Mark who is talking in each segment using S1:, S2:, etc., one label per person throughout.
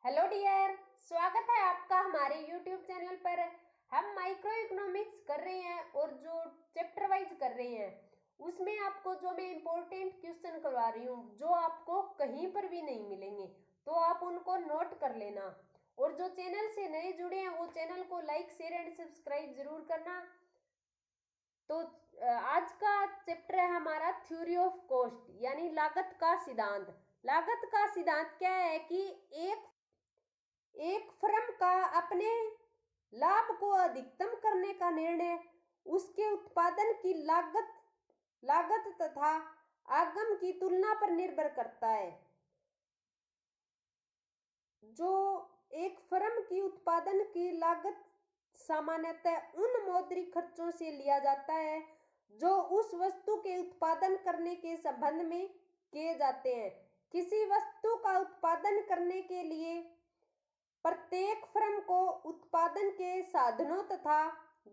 S1: Hello dear, स्वागत है आपका हमारे यूट्यूब चैनल पर। हम माइक्रो इकोनॉमिक्स कर रहे हैं और जो चैप्टर वाइज कर रहे हैं उसमें आपको जो मैं इम्पोर्टेंट क्वेश्चन करवा रही हूँ जो आपको कहीं पर भी नहीं मिलेंगे, तो आप उनको नोट कर लेना। और जो चैनल से नए जुड़े हैं वो चैनल को लाइक शेयर एंड सब्सक्राइब जरूर करना। तो आज का चैप्टर है हमारा थ्योरी ऑफ कॉस्ट यानी लागत का सिद्धांत। लागत का सिद्धांत क्या है कि एक फर्म का अपने लाभ को अधिकतम करने का निर्णय उसके उत्पादन की लागत तथा आगम की तुलना पर निर्भर करता है। जो एक फर्म की उत्पादन की लागत सामान्यतः उन मौद्रिक खर्चों से लिया जाता है जो उस वस्तु के उत्पादन करने के संबंध में किए जाते हैं। किसी वस्तु का उत्पादन करने के लिए प्रत्येक फर्म को उत्पादन के साधनों तथा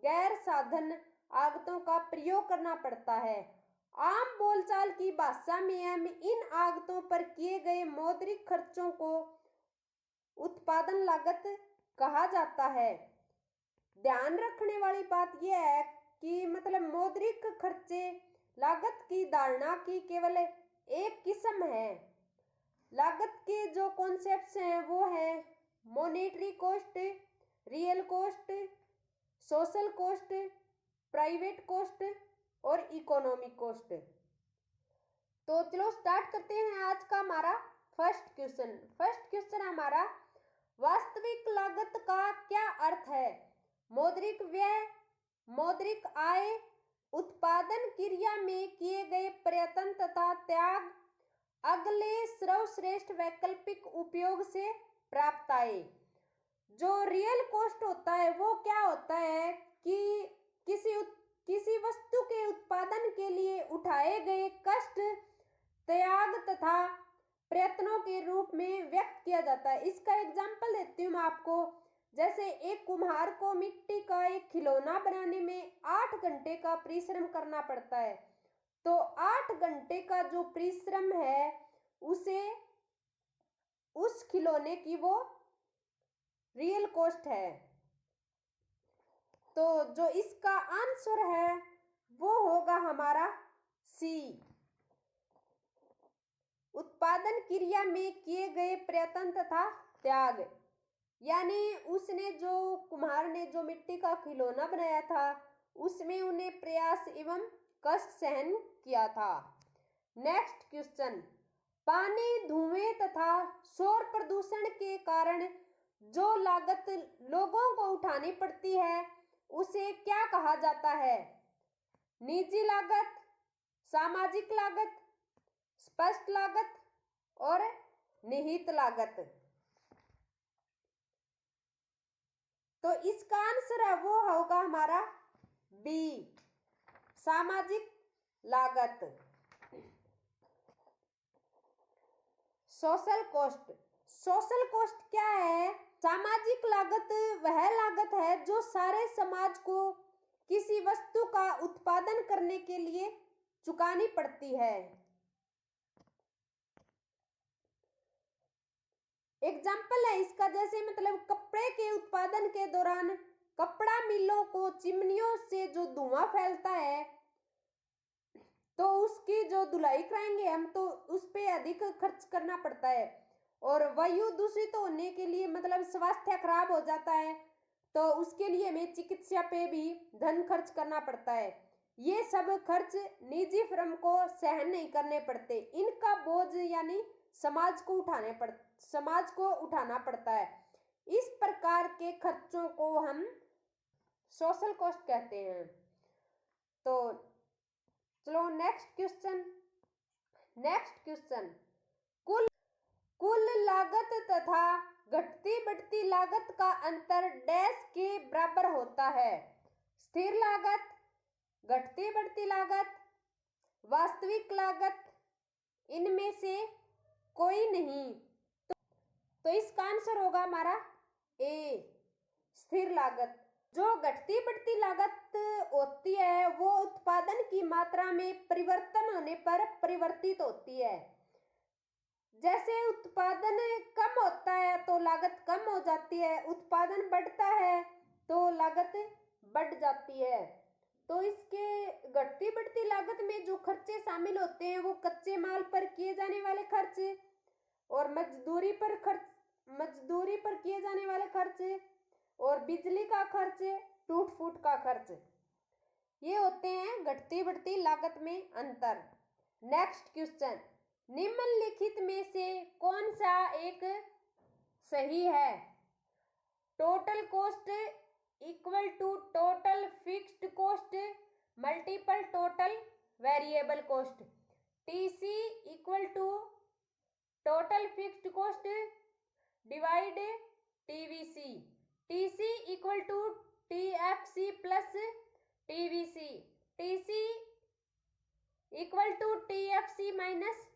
S1: गैर साधन आगतों का प्रयोग करना पड़ता है। आम बोलचाल की भाषा में हम इन आगतों पर किए गए मौद्रिक खर्चों को उत्पादन लागत कहा जाता है। ध्यान रखने वाली बात यह है कि मौद्रिक खर्चे लागत की धारणा की केवल एक किस्म है। लागत के जो कॉन्सेप्ट्स हैं वो है monetary cost, real cost, social cost, private cost और इकोनॉमिक कॉस्ट। तो चलो स्टार्ट करते हैं आज का हमारा फर्स्ट क्वेश्चन हमारा, वास्तविक लागत का क्या अर्थ है? मौद्रिक व्यय, मौद्रिक आय, उत्पादन क्रिया में किए गए प्रयत्न तथा त्याग, अगले सर्वश्रेष्ठ वैकल्पिक उपयोग से प्राप्त आय। जो रियल कॉस्ट होता है वो क्या होता है कि किसी वस्तु के उत्पादन के लिए उठाए गए कष्ट, त्याग तथा प्रयत्नों के रूप में व्यक्त किया जाता है। इसका एग्जाम्पल देती हूँ मैं आपको। जैसे एक कुम्हार को मिट्टी का एक खिलौना बनाने में 8 घंटे का परिश्रम करना पड़ता है, तो 8 घंटे का जो परिश्रम है उसे उस खिलौने की वो रियल कॉस्ट है। तो जो इसका आंसर है वो होगा हमारा सी, उत्पादन क्रिया में किए गए प्रयत्न तथा त्याग। यानी उसने जो कुम्हार ने जो मिट्टी का खिलौना बनाया था उसमें उन्हें प्रयास एवं कष्ट सहन किया था। नेक्स्ट क्वेश्चन, पानी, धुएं तथा शोर प्रदूषण के कारण जो लागत लोगों को उठानी पड़ती है उसे क्या कहा जाता है? निजी लागत, सामाजिक लागत, स्पष्ट लागत और निहित लागत। तो इसका आंसर है वो होगा हमारा बी, सामाजिक लागत। सोशल कॉस्ट क्या है? सामाजिक लागत वह लागत है जो सारे समाज को किसी वस्तु का उत्पादन करने के लिए चुकानी पड़ती है। एग्जाम्पल है इसका, जैसे कपड़े के उत्पादन के दौरान कपड़ा मिलों को चिमनियों से जो धुआं फैलता है तो उसकी जो धुलाई कराएंगे हम तो उस पे अधिक खर्च करना पड़ता है। और वायु दूषित होने के लिए स्वास्थ्य खराब हो जाता है तो उसके लिए हमें चिकित्सा पे भी धन खर्च करना पड़ता है। ये सब खर्च निजी फर्म को सहन नहीं करने पड़ते, इनका बोझ यानी समाज को उठाना पड़ता है। इस प्रकार के खर्चों को हम सोशल कॉस्ट कहते हैं। तो चलो नेक्स्ट क्वेश्चन, कुल लागत तथा घटती बढ़ती लागत का अंतर डैश के बराबर होता है? स्थिर लागत, घटती बढ़ती लागत, वास्तविक लागत, इनमें से कोई नहीं। तो इसका आंसर होगा हमारा ए, स्थिर लागत। जो घटती बढ़ती लागत होती है वो उत्पादन की मात्रा में परिवर्तन होने पर परिवर्तित होती है। जैसे उत्पादन कम होता है तो लागत कम हो जाती है, उत्पादन बढ़ता है तो लागत बढ़ जाती है। तो इसके घटती बढ़ती लागत में जो खर्चे शामिल होते हैं वो कच्चे माल पर किए जाने वाले खर्च और मजदूरी पर किए जाने वाले खर्च और बिजली का खर्च, टूट फूट का खर्च, ये होते हैं घटती बढ़ती लागत में अंतर। नेक्स्ट क्वेश्चन, निम्नलिखित में से कौन सा एक सही है? Total cost equal to total fixed cost multiple total variable cost. TC equal to total fixed cost divide TVC. TC equal to TFC plus TVC. TC equal to TFC minus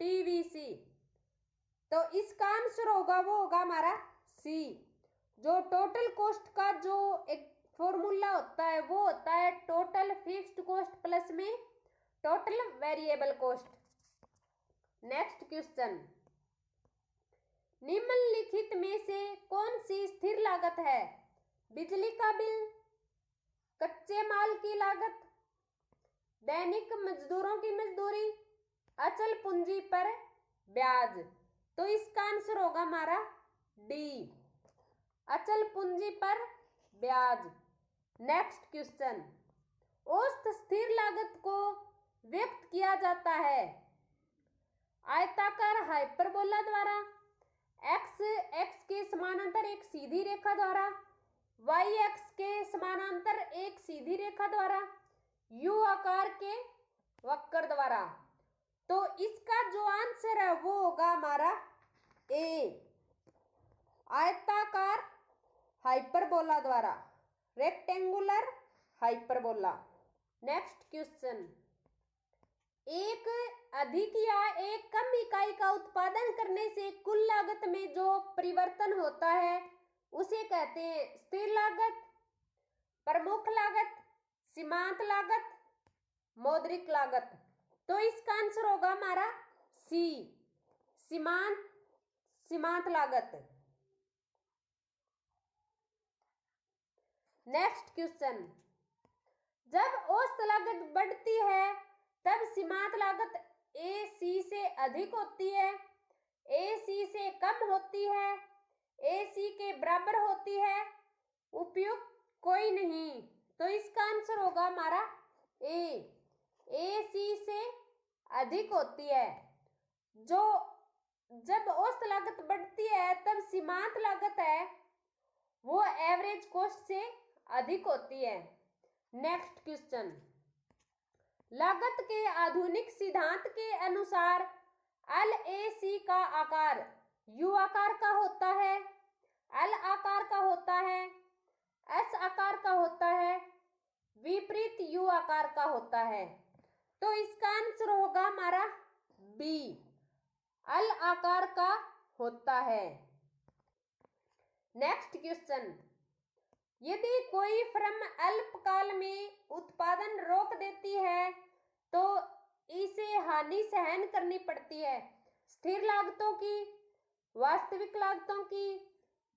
S1: TVC. तो इसका answer होगा वो होगा हमारा सी। जो total cost का जो एक फॉर्मूला होता है वो होता है टोटल फिक्स्ड कॉस्ट प्लस में total variable cost. Next question, निम्नलिखित में से कौन सी स्थिर लागत है? बिजली का बिल, कच्चे माल की लागत, दैनिक मजदूरों की मजदूरी, अचल पूंजी पर ब्याज। तो इसका आंसर होगा हमारा डी, अचल पूंजी पर ब्याज। नेक्स्ट क्वेश्चन, औसत स्थिर लागत को व्यक्त किया जाता है आयताकार हाइपरबोला द्वारा, एक्स के समानांतर एक सीधी रेखा द्वारा, वाई एक्स के समानांतर एक सीधी रेखा द्वारा, यू आकार के वक्र द्वारा। तो इसका जो आंसर है वो होगा हमारा ए, आयताकार हाइपरबोला द्वारा, रेक्टेंगुलर हाइपरबोला। नेक्स्ट क्वेश्चन, एक अधिक या एक कम इकाई का उत्पादन करने से कुल लागत में जो परिवर्तन होता है उसे कहते हैं स्थिर लागत, प्रमुख लागत, सीमांत लागत, मौद्रिक लागत। तो इसका आंसर होगा हमारा सी, सीमांत लागत। नेक्स्ट क्वेश्चन, जब औसत लागत बढ़ती है तब सीमांत लागत ए सी से अधिक होती है, ए सी से कम होती है, ए सी के बराबर होती है, उपयुक्त कोई नहीं। तो इसका आंसर होगा हमारा ए सी से अधिक होती है। जो जब औसत लागत बढ़ती है तब सीमांत लागत है वो एवरेज कॉस्ट से अधिक होती है। नेक्स्ट क्वेश्चन, लागत के आधुनिक सिद्धांत के अनुसार LAC का आकार U आकार का होता है, L आकार का होता है, S आकार का होता है, विपरीत U आकार का होता है। तो इसका आंसर होगा हमारा बी, L आकार का होता है। नेक्स्ट क्वेश्चन, यदि कोई फर्म अल्पकाल में उत्पादन रोक देती है तो इसे हानि सहन करनी पड़ती है स्थिर लागतों की, वास्तविक लागतों की,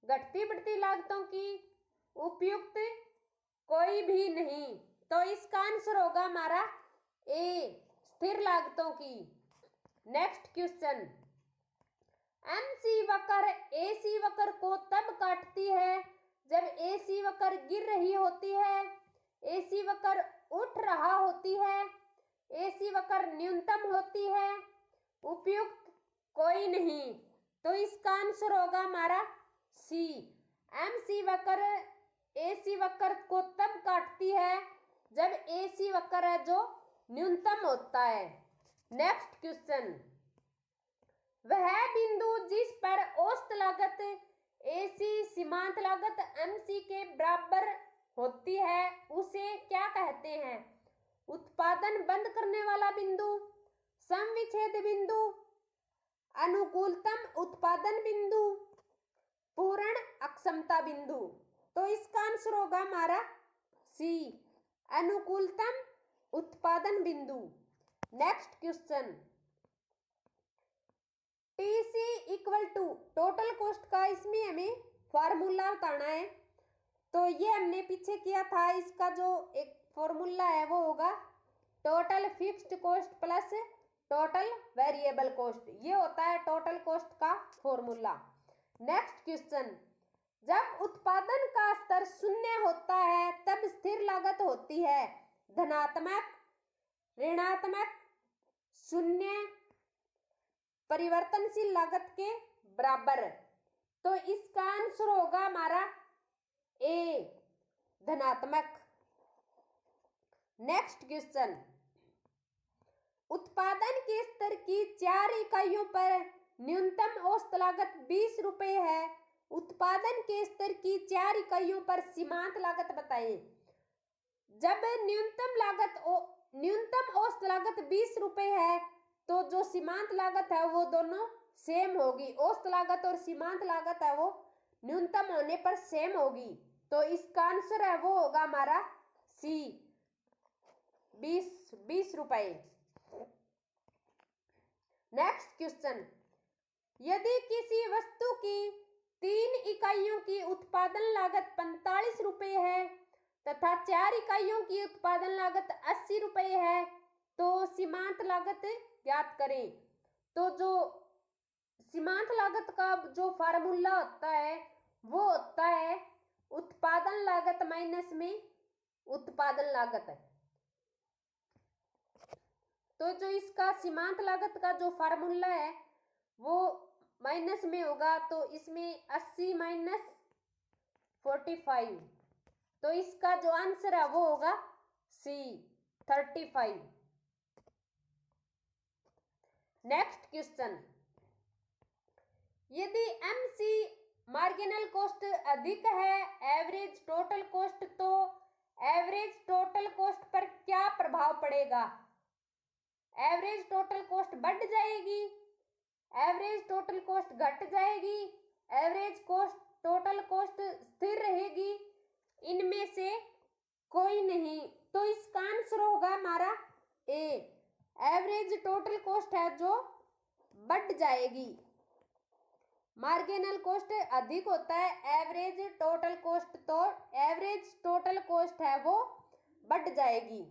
S1: घटती बढ़ती लागतों की, उपयुक्त कोई भी नहीं। तो इसका आंसर होगा हमारा ए, स्थिर लागतों की। नेक्स्ट क्वेश्चन, एमसी वक्र एसी वक्र को तब काटती है जब एसी वक्र गिर रही होती है, एसी वक्र उठ रहा होती है, एसी वक्र न्यूनतम होती है, उपयुक्त कोई नहीं। तो इसका आंसर होगा हमारा सी, एमसी वक्र एसी वक्र को तब काटती है जब एसी वक्र है जो न्यूनतम होता है। नेक्स्ट क्वेश्चन, वह बिंदु जिस पर औसत लागत एसी सीमांत लागत एमसी के बराबर होती है उसे क्या कहते हैं? उत्पादन बंद करने वाला बिंदु, समविच्छेद बिंदु, अनुकूलतम उत्पादन बिंदु, पूर्ण अक्षमता बिंदु। तो इसका आंसर होगा हमारा सी, अनुकूलतम उत्पादन बिंदु। Next question, TC equal to total cost का इसमें हमें फार्मूला बताना है। तो ये हमने पीछे किया था, इसका जो एक फॉर्मूला है वो होगा total fixed cost plus total variable cost. ये होता है टोटल कॉस्ट का फॉर्मूला। नेक्स्ट क्वेश्चन, जब उत्पादन का स्तर शून्य होता है तब स्थिर लागत होती है धनात्मक, ऋणात्मक, शून्य, परिवर्तनशील लागत के बराबर। तो इसका आंसर होगा हमारा ए, धनात्मक। नेक्स्ट क्वेश्चन, उत्पादन के स्तर की 4 इकाइयों पर न्यूनतम औसत लागत 20 रुपए है। उत्पादन के स्तर की 4 इकाइयों पर सीमांत लागत बताइए। जब न्यूनतम औसत लागत 20 रुपए है तो जो सीमांत लागत है वो दोनों सेम होगी। औसत लागत और सीमांत लागत है वो न्यूनतम होने पर सेम होगी। तो इसका आंसर है वो होगा हमारा सी, 20 रुपए। नेक्स्ट क्वेश्चन, यदि किसी वस्तु की 3 इकाइयों की उत्पादन लागत 45 रुपए है तथा 4 इकाइयों की उत्पादन लागत 80 रुपए है तो सीमांत लागत ज्ञात करें। तो जो सीमांत लागत का जो फार्मूला होता है वो होता है उत्पादन लागत माइनस में उत्पादन लागत है। तो जो इसका सीमांत लागत का जो फार्मूला है वो माइनस में होगा, तो इसमें 80 माइनस 45, तो इसका जो आंसर है वो होगा सी, 35। नेक्स्ट क्वेश्चन, यदि एमसी मार्जिनल कॉस्ट अधिक है एवरेज टोटल कॉस्ट, तो एवरेज टोटल कॉस्ट पर क्या प्रभाव पड़ेगा? एवरेज टोटल कॉस्ट बढ़ जाएगी, एवरेज टोटल कॉस्ट घट जाएगी, एवरेज कॉस्ट टोटल कॉस्ट स्थिर रहेगी, इनमें से कोई नहीं। तो इसका आंसर होगा हमारा ए, एवरेज टोटल कॉस्ट है जो बढ़ जाएगी। मार्जिनल कॉस्ट अधिक होता है एवरेज टोटल कॉस्ट, तो एवरेज टोटल कॉस्ट है वो बढ़ जाएगी।